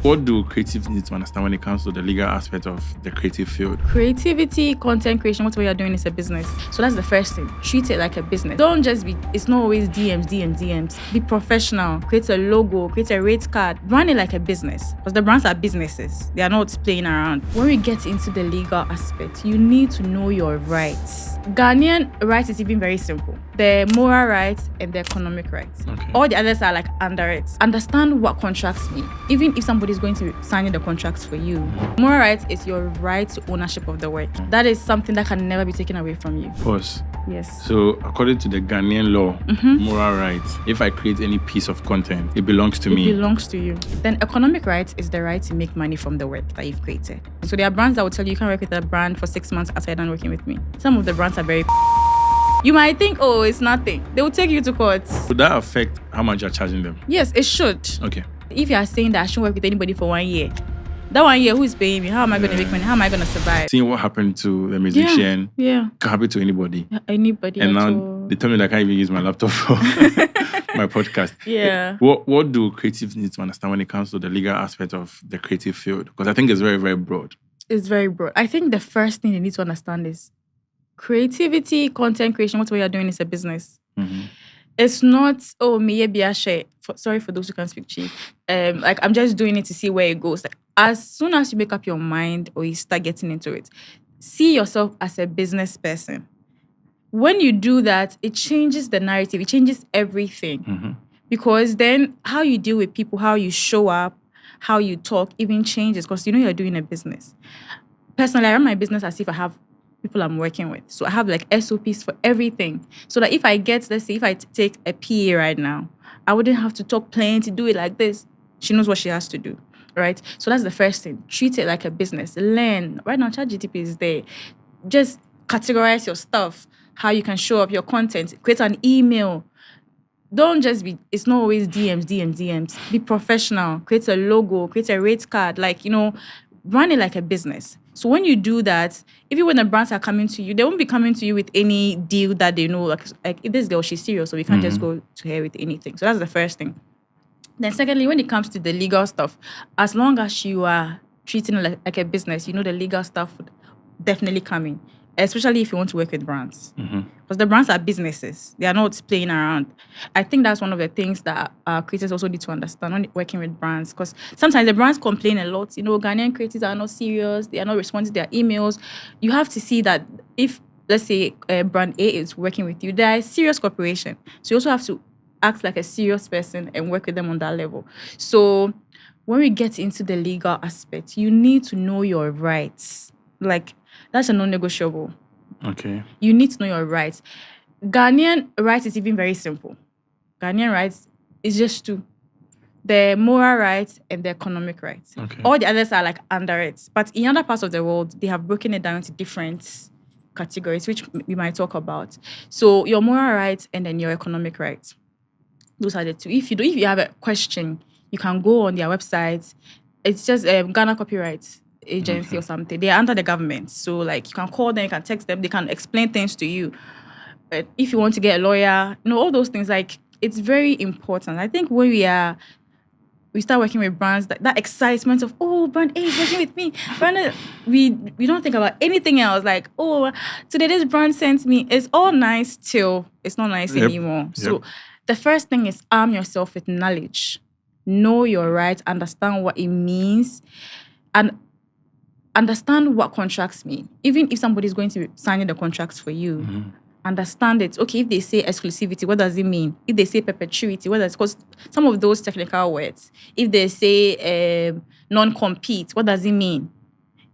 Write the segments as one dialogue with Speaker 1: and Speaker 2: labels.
Speaker 1: What do creatives need to understand when it comes to the legal aspect of the creative field?
Speaker 2: Creativity, content creation, whatever you're doing is a business. So that's the first thing. Treat it like a business. Don't just be, it's not always DMs. Be professional. Create a logo, create a rate card. Run it like a business. Because the brands are businesses. They are not playing around. When we get into the legal aspect, you need to know your rights. Ghanaian rights is even very simple. The moral rights and the economic rights.
Speaker 1: Okay.
Speaker 2: All the others are like under it. Understand what contracts mean. Even if somebody's going to sign the contracts for you. Moral rights is your right to ownership of the work. That is something that can never be taken away from you.
Speaker 1: Of course.
Speaker 2: Yes.
Speaker 1: So according to the Ghanaian law, moral rights, if I create any piece of content, it belongs to me.
Speaker 2: It belongs to you. Then economic rights is the right to make money from the work that you've created. So there are brands that will tell you can't work with a brand for 6 months after you're done working with me. Some of the brands are very you might think, oh, it's nothing. They will take you to court.
Speaker 1: Would that affect how much you're charging them?
Speaker 2: Yes, it should.
Speaker 1: Okay.
Speaker 2: If you are saying that I shouldn't work with anybody for 1 year, that 1 year, who is paying me? How am I going to make money? How am I going to survive?
Speaker 1: Seeing what happened to the musician,
Speaker 2: Yeah.
Speaker 1: can happen to anybody.
Speaker 2: Anybody.
Speaker 1: And
Speaker 2: at
Speaker 1: now
Speaker 2: all.
Speaker 1: they tell me that I can't even use my laptop for my podcast.
Speaker 2: Yeah.
Speaker 1: What do creatives need to understand when it comes to the legal aspect of the creative field? Because I think it's very, very broad.
Speaker 2: It's very broad. I think the first thing they need to understand is creativity, content creation, whatever you're doing is a business. It's not, sorry for those who can't speak Chi. Like I'm just doing it to see where it goes. Like as soon as you make up your mind or you start getting into it, see yourself as a business person. When you do that, it changes the narrative. It changes everything. Because then how you deal with people, how you show up, how you talk even changes because you know you're doing a business. Personally, I run my business as if I have people I'm working with. So I have like SOPs for everything. So that if I get, let's say, if I take a PA right now, I wouldn't have to talk plain to do it like this. She knows what she has to do, right? So that's the first thing. Treat it like a business. Learn. Right now, ChatGPT is there. Just categorize your stuff, how you can show up your content. Create an email. Don't just be, it's not always DMs. Be professional. Create a logo. Create a rate card. Like, run it like a business. So when you do that, even when the brands are coming to you, they won't be coming to you with any deal that they know, like this girl, she's serious, so we can't just go to her with anything. So that's the first thing. Then secondly, when it comes to the legal stuff, as long as you are treating it like a business, the legal stuff would definitely come in, especially if you want to work with brands. Because the brands are businesses. They are not playing around. I think that's one of the things that creators also need to understand when working with brands. Because sometimes the brands complain a lot. Ghanaian creators are not serious. They are not responding to their emails. You have to see that if, let's say, brand A is working with you, they are a serious corporation. So you also have to act like a serious person and work with them on that level. So when we get into the legal aspect, you need to know your rights. Like, that's a non-negotiable.
Speaker 1: Okay.
Speaker 2: You need to know your rights. Ghanaian rights is even very simple. Ghanaian rights is just two. The moral rights and the economic rights.
Speaker 1: Okay.
Speaker 2: All the others are like under it. But in other parts of the world, they have broken it down into different categories, which we might talk about. So your moral rights and then your economic rights. Those are the two. If you have a question, you can go on their website. It's just Ghana Copyright Agency or something. They are under the government. So like you can call them, you can text them, they can explain things to you. But if you want to get a lawyer, all those things, like it's very important. I think when we start working with brands, that excitement of, oh, brand A is working with me. We don't think about anything else. Like, oh, today this brand sent me. It's all nice till it's not nice anymore. So the first thing is arm yourself with knowledge. Know your rights, understand what it means, and understand what contracts mean. Even if somebody is going to sign the contracts for you, understand it. Okay, if they say exclusivity, what does it mean? If they say perpetuity, what does it? Because some of those technical words. If they say non-compete, what does it mean?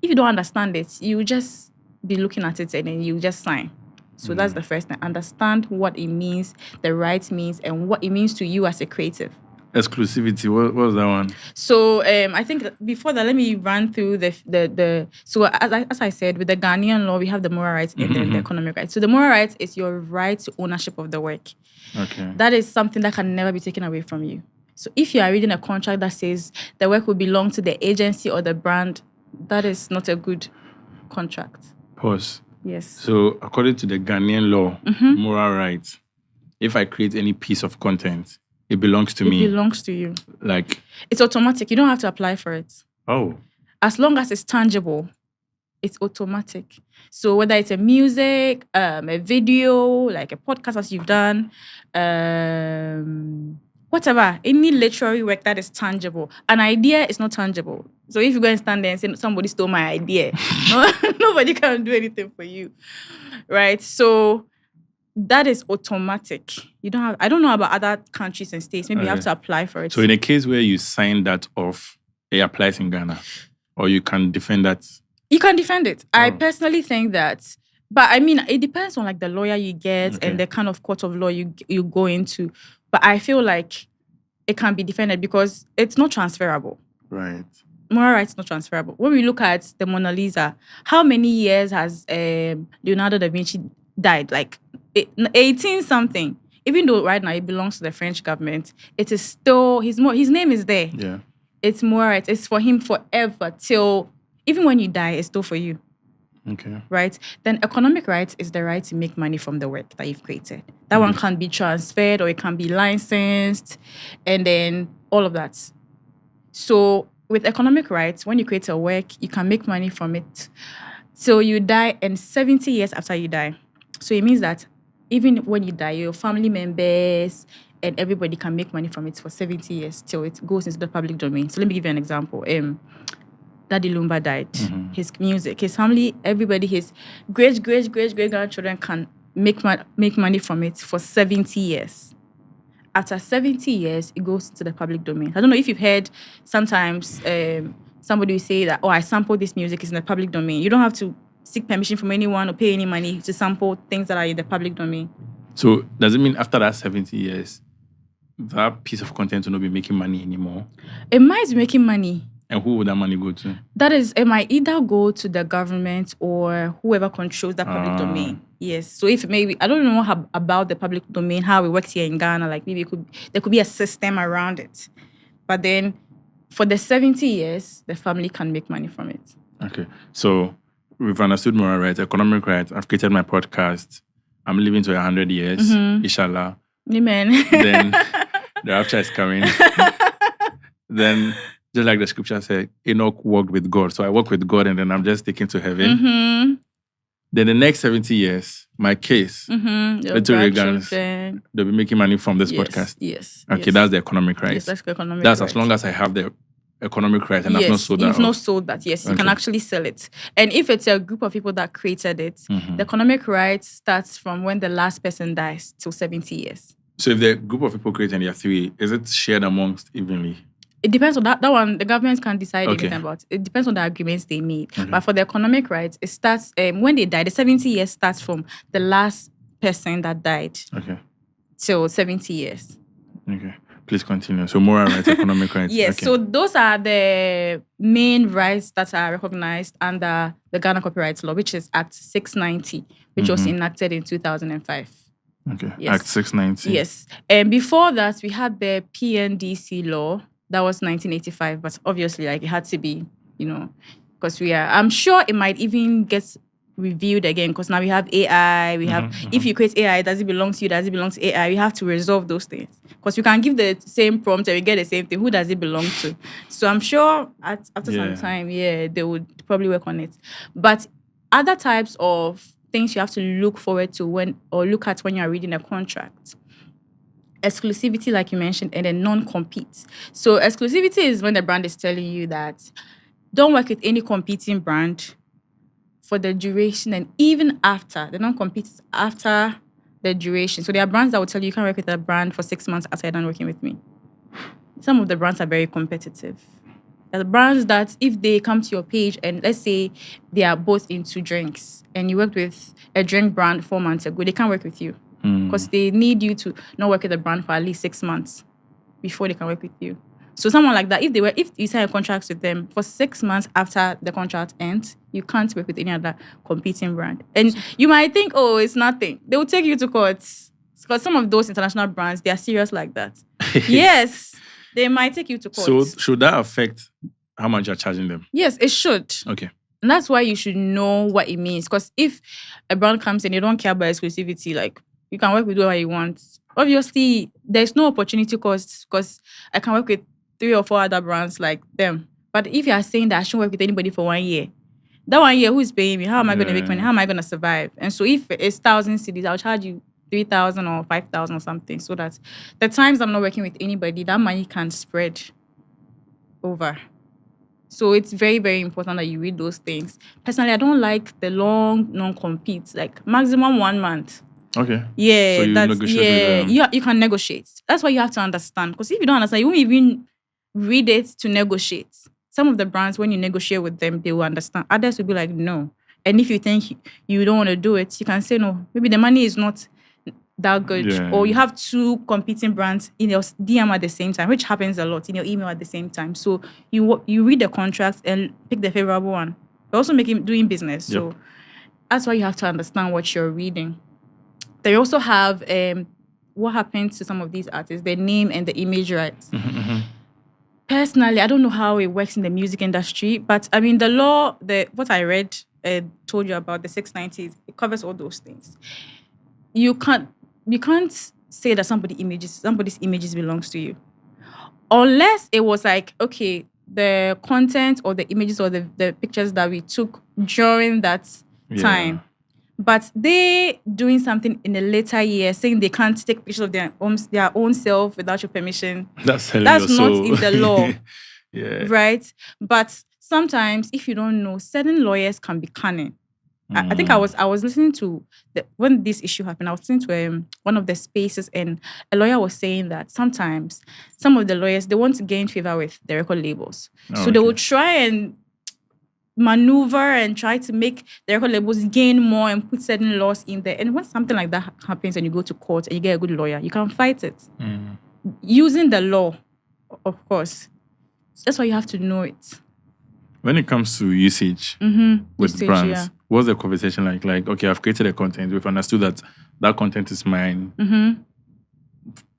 Speaker 2: If you don't understand it, you just be looking at it and then you just sign. So that's the first thing. Understand what it means, the rights means, and what it means to you as a creative.
Speaker 1: Exclusivity, what was that one?
Speaker 2: So I think before that, let me run through the so as I said, with the Ghanaian law, we have the moral rights and then the economic rights. So the moral rights is your right to ownership of the work.
Speaker 1: Okay.
Speaker 2: That is something that can never be taken away from you. So if you are reading a contract that says the work will belong to the agency or the brand, that is not a good contract.
Speaker 1: Pause.
Speaker 2: Yes.
Speaker 1: So according to the Ghanaian law, moral rights, if I create any piece of content, it belongs to me.
Speaker 2: It belongs to you.
Speaker 1: Like,
Speaker 2: it's automatic. You don't have to apply for it.
Speaker 1: Oh.
Speaker 2: As long as it's tangible, it's automatic. So whether it's a music, a video, like a podcast as you've done, whatever, any literary work that is tangible. An idea is not tangible. So if you go and stand there and say, somebody stole my idea, nobody can do anything for you, right? So that is automatic. I don't know about other countries and states. Maybe you have to apply for it.
Speaker 1: So in a case where you sign that off, it applies in Ghana, or you can defend that?
Speaker 2: You can defend it. I personally think that, but I mean, it depends on like the lawyer you get and the kind of court of law you go into. But I feel like it can be defended because it's not transferable.
Speaker 1: Right.
Speaker 2: Moral rights not transferable. When we look at the Mona Lisa, how many years has Leonardo da Vinci died? Like 18 something. Even though right now it belongs to the French government, it is still his name is there.
Speaker 1: Yeah.
Speaker 2: It's moral rights. It's for him forever till even when you die, it's still for you.
Speaker 1: Okay.
Speaker 2: Right? Then economic rights is the right to make money from the work that you've created. That one can be transferred or it can be licensed and then all of that. So with economic rights, when you create a work, you can make money from it till you die and 70 years after you die. So it means that even when you die, your family members and everybody can make money from it for 70 years till it goes into the public domain. So let me give you an example. Daddy Lumba died. Mm-hmm. His music, his family, everybody, his great-grandchildren can make money from it for 70 years. After 70 years, it goes to the public domain. I don't know if you've heard sometimes somebody will say that, I sampled this music, it's in the public domain. You don't have to seek permission from anyone or pay any money to sample things that are in the public domain.
Speaker 1: So does it mean after that 70 years, that piece of content will not be making money anymore?
Speaker 2: It might be making money.
Speaker 1: And who would that money go to?
Speaker 2: It might either go to the government or whoever controls that public domain. Yes. So if maybe, I don't know about the public domain, how it works here in Ghana, like maybe there could be a system around it. But then for the 70 years, the family can make money from it. Okay.
Speaker 1: So we've understood moral rights, economic rights. I've created my podcast. I'm living to 100 years, inshallah.
Speaker 2: Amen.
Speaker 1: Then the rapture is coming. Then, just like the scripture said, Enoch walked with God. So I walk with God and then I'm just taken to heaven. Mm-hmm. Then the next 70 years, my case, little Raygans, they'll be making money from this podcast.
Speaker 2: Yes.
Speaker 1: Okay, that's the economic rights.
Speaker 2: Yes, that's the economic
Speaker 1: rights. That's
Speaker 2: rights.
Speaker 1: as long as I have the economic rights and I've not sold that.
Speaker 2: You've not sold that, yes. You can actually sell it. And if it's a group of people that created it, the economic rights starts from when the last person dies till 70 years.
Speaker 1: So if the group of people create and there are three, is it shared amongst evenly?
Speaker 2: It depends on that one. The government can't decide anything about it. It depends on the agreements they made. Okay. But for the economic rights, it starts when they die. The 70 years starts from the last person that died. Okay. Till 70 years.
Speaker 1: Okay. Please continue. So moral rights, economic rights.
Speaker 2: Yes. Okay. So those are the main rights that are recognized under the Ghana Copyright Law, which is Act 690, which was enacted in 2005.
Speaker 1: Okay. Yes. Act 690.
Speaker 2: Yes. And before that, we had the PNDC law. That was 1985, but obviously, like, it had to be, because I'm sure it might even get reviewed again, because now we have AI, if you create AI, does it belong to you, does it belong to AI? We have to resolve those things. Because we can give the same prompt and we get the same thing. Who does it belong to? So I'm sure after some time, they would probably work on it. But other types of things you have to look forward to look at when you're reading a contract. Exclusivity, like you mentioned, and then non-compete. So exclusivity is when the brand is telling you that don't work with any competing brand for the duration and even after. The non-compete is after the duration. So there are brands that will tell you can't work with a brand for 6 months after you're done working with me. Some of the brands are very competitive. There are brands that if they come to your page and let's say they are both into drinks and you worked with a drink brand 4 months ago, they can't work with you. Because they need you to not work with the brand for at least 6 months before they can work with you. So someone like that, if you sign a contract with them for 6 months after the contract ends, you can't work with any other competing brand. And you might think, it's nothing. They will take you to court. Because some of those international brands, they are serious like that. Yes, they might take you to court.
Speaker 1: So should that affect how much you're charging them?
Speaker 2: Yes, it should.
Speaker 1: Okay.
Speaker 2: And that's why you should know what it means. Because if a brand comes and they don't care about exclusivity, like, you can work with whoever you want. Obviously, there's no opportunity cost because I can work with 3 or 4 other brands like them. But if you are saying that I shouldn't work with anybody for 1 year, that 1 year, who is paying me? How am I going to make money? How am I going to survive? And so if it's 1,000 cedis, I'll charge you 3,000 or 5,000 or something, so that the times I'm not working with anybody, that money can spread over. So it's very, very important that you read those things. Personally, I don't like the long non-compete, like maximum 1 month.
Speaker 1: Okay.
Speaker 2: Yeah,
Speaker 1: So you
Speaker 2: that's
Speaker 1: negotiate with them.
Speaker 2: you can negotiate. That's what you have to understand. Because if you don't understand, you won't even read it to negotiate. Some of the brands, when you negotiate with them, they will understand. Others will be like, no. And if you think you don't want to do it, you can say no. Maybe the money is not that good,
Speaker 1: Yeah.
Speaker 2: or you have 2 competing brands in your DM at the same time, which happens a lot in your email at the same time. So you read the contracts and pick the favorable one. You're also doing business.
Speaker 1: Yep.
Speaker 2: So that's why you have to understand what you're reading. They also have what happens to some of these artists, their name and the image rights. Personally, I don't know how it works in the music industry, but I mean, the law, what I read, told you about the 690s, it covers all those things. You can't say that somebody's images belongs to you, unless it was like, okay, the content or the images or the pictures that we took during that time. But they doing something in a later year, saying they can't take pictures of their own self without your permission.
Speaker 1: That's
Speaker 2: not
Speaker 1: so.
Speaker 2: in the law.
Speaker 1: Yeah.
Speaker 2: Right? But sometimes, if you don't know, certain lawyers can be cunning. I think I was listening to when this issue happened. I was listening to one of the spaces, and a lawyer was saying that sometimes some of the lawyers, they want to gain favor with the record labels, so they will try and maneuver and try to make the record labels gain more and put certain laws in there. And when something like that happens and you go to court and you get a good lawyer, you can fight it using the law, of course. That's why you have to know it.
Speaker 1: When it comes to usage with brands, what's the conversation like? Like, okay, I've created a content. We've understood that content is mine.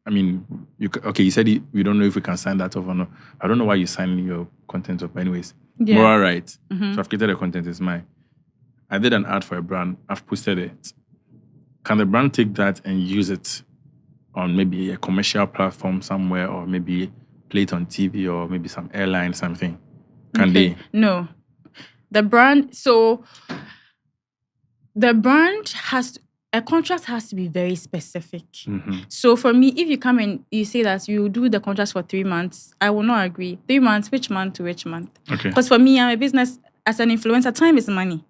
Speaker 1: I mean, you said we don't know if we can sign that off or not. I don't know why you sign your content off. Anyways, moral right. So I've created a content, it's mine. I did an ad for a brand. I've posted it. Can the brand take that and use it on maybe a commercial platform somewhere, or maybe play it on TV, or maybe some airline, something? Can they?
Speaker 2: No. The brand has a contract has to be very specific. So for me, if you come and you say that you do the contract for 3 months, I will not agree. 3 months, which month to which month?
Speaker 1: Okay.
Speaker 2: Because for me, I'm a business, as an influencer, time is money.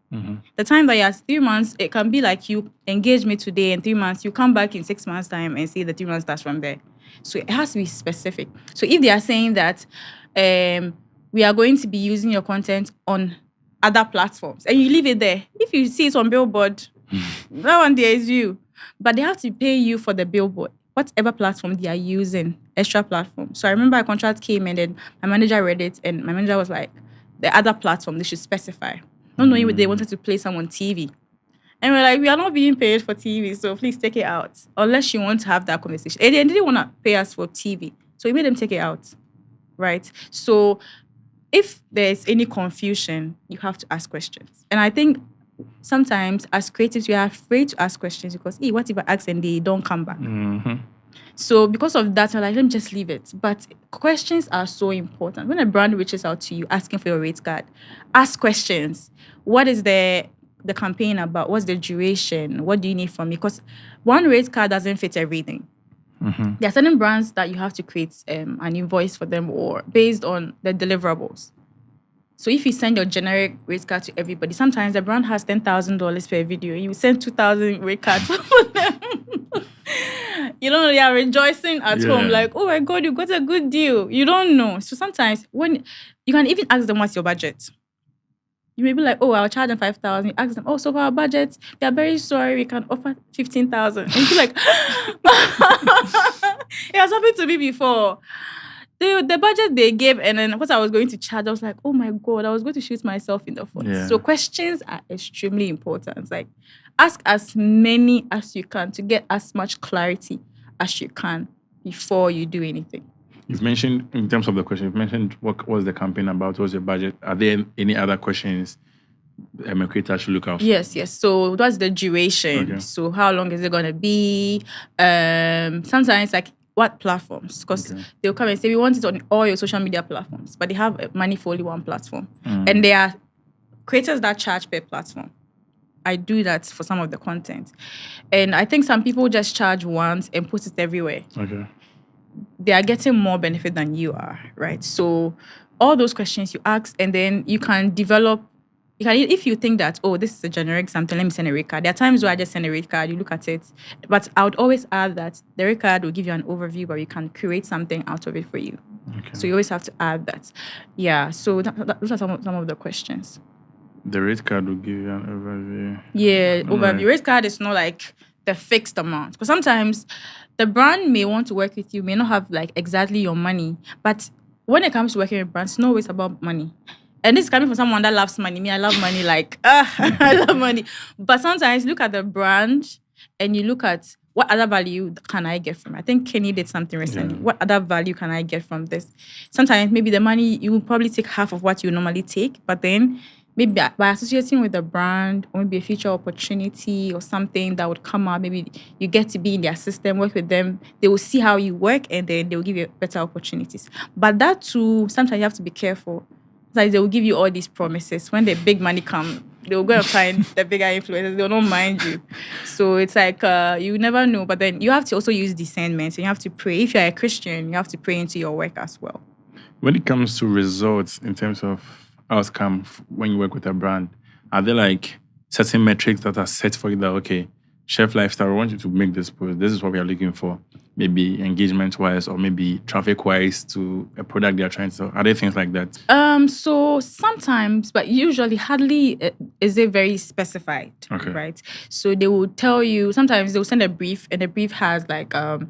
Speaker 2: The time that you have 3 months, it can be like you engage me today, in 3 months, you come back in 6 months' time and say the 3 months starts from there. So it has to be specific. So if they are saying that we are going to be using your content on other platforms, and you leave it there, if you see it on Billboard, that one there is you. But they have to pay you for the billboard, whatever platform they are using, extra platform. So I remember a contract came and then my manager read it, and my manager was like, the other platform, they should specify. Not knowing they wanted to play some on TV. And we're like, we are not being paid for TV, so please take it out. Unless you want to have that conversation. And they didn't want to pay us for TV. So we made them take it out. Right? So if there's any confusion, you have to ask questions. And I think sometimes as creatives, we are afraid to ask questions because, what if I ask and they don't come back? So because of that, I'm like, let me just leave it. But questions are so important. When a brand reaches out to you asking for your rate card, ask questions. What is the campaign about? What's the duration? What do you need from me? Because one rate card doesn't fit everything. There are certain brands that you have to create an invoice for them, or based on the deliverables. So if you send your generic rate card to everybody, sometimes the brand has $10,000 per video. You send 2,000 rate cards for them. They are rejoicing at home, like, oh my God, you got a good deal. You don't know. So sometimes when you can even ask them, what's your budget? You may be like, oh, I'll charge them 5,000. You ask them, oh, so for our budget, we are very sorry, we can offer 15,000. And you feel like, it has happened to me before. The budget they gave, and then what I was going to charge, I was like, oh my God, I was going to shoot myself in the foot. So questions are extremely important. It's like, ask as many as you can to get as much clarity as you can before you do anything.
Speaker 1: You've mentioned, in terms of the question, you've mentioned what was the campaign about, what was your budget? Are there any other questions a creator should look out for?
Speaker 2: Yes. So that's the duration.
Speaker 1: Okay.
Speaker 2: So how long is it going to be? Sometimes like what platforms? Because they'll come and say, we want it on all your social media platforms, but they have money for only one platform. And there are creators that charge per platform. I do that for some of the content. And I think some people just charge once and put it everywhere.
Speaker 1: Okay.
Speaker 2: They are getting more benefit than you are, right? So all those questions you ask, and then you can develop. If you think that, oh, this is a generic something, let me send a rate card. There are times where I just send a rate card, you look at it. But I would always add that the rate card will give you an overview, but you can create something out of it for you.
Speaker 1: Okay.
Speaker 2: So you always have to add that. Yeah, so those are some of the questions.
Speaker 1: The rate card will give you an overview.
Speaker 2: Yeah, overview. Rate card is not like the fixed amount. Because sometimes the brand may want to work with you, may not have like exactly your money. But when it comes to working with brands, it's not always about money. And this is coming from someone that loves money. Me, I love money I love money. But sometimes you look at the brand and you look at what other value can I get from it. I think Kenny did something recently. Yeah. What other value can I get from this? Sometimes maybe the money, you will probably take half of what you normally take. But then maybe by associating with the brand or maybe a future opportunity or something that would come out, maybe you get to be in their system, work with them. They will see how you work and then they will give you better opportunities. But that too, sometimes you have to be careful. Like they will give you all these promises. When the big money come, they will go and find the bigger influencers. They will not mind you. So it's like you never know. But then you have to also use discernment. And you have to pray. If you're a Christian, you have to pray into your work as well.
Speaker 1: When it comes to results in terms of outcome when you work with a brand, are there like certain metrics that are set for you that, okay, Chef Lifestyle, I want you to make this post. This is what we are looking for. Maybe engagement-wise or maybe traffic-wise to a product they are trying to sell. Are there things like that?
Speaker 2: So sometimes, but usually hardly is it very specified, right? So they will tell you, sometimes they will send a brief and the brief has like the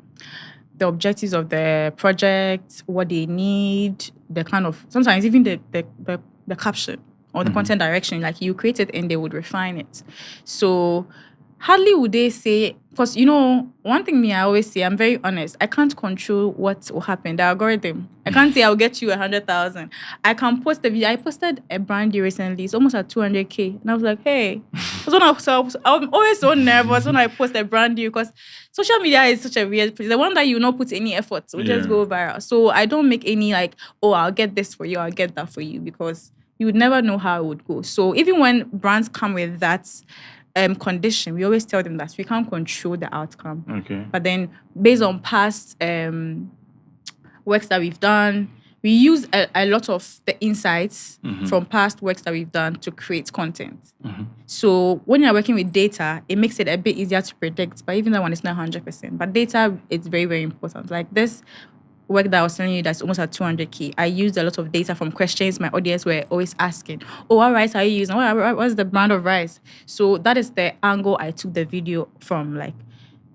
Speaker 2: objectives of the project, what they need, the kind of, sometimes even the caption or the content direction, like you create it and they would refine it. So hardly would they say, because, one thing I always say, I'm very honest. I can't control what will happen, the algorithm. I can't say I'll get you 100,000. I can post the video. I posted a brand deal recently. It's almost at 200K. And I was like, hey. I'm always so nervous when I post a brand deal because social media is such a weird place. The one that you not put any effort, will just go viral. So I don't make any like, oh, I'll get this for you, I'll get that for you, because you would never know how it would go. So even when brands come with that condition, we always tell them that we can't control the outcome.
Speaker 1: Okay.
Speaker 2: But then based on past works that we've done, we use a lot of the insights from past works that we've done to create content. So when you're working with data, it makes it a bit easier to predict, but even that one is not 100%. But data, it's very, very important. Like this work that I was telling you that's almost at 200K, I used a lot of data from questions my audience were always asking. Oh, what rice are you using? What's the brand of rice? So that is the angle I took the video from. Like,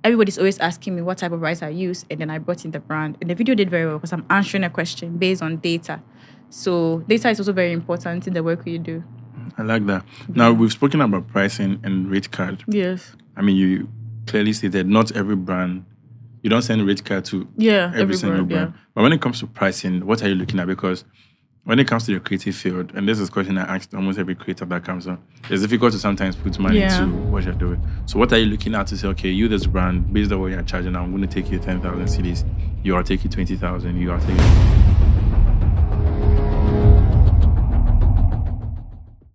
Speaker 2: everybody's always asking me what type of rice I use, and then I brought in the brand. And the video did very well because I'm answering a question based on data. So data is also very important in the work you do.
Speaker 1: I like that. Now, we've spoken about pricing and rate card.
Speaker 2: Yes.
Speaker 1: I mean, you clearly stated not every brand, you don't send rate card to every single brand. Yeah. But when it comes to pricing, what are you looking at? Because when it comes to the creative field, and this is a question I asked almost every creator that comes on, it's difficult to sometimes put money into what you're doing. So what are you looking at to say, okay, you, this brand, based on what you're charging, I'm going to take you 10,000 CDs, you are taking 20,000, you are taking...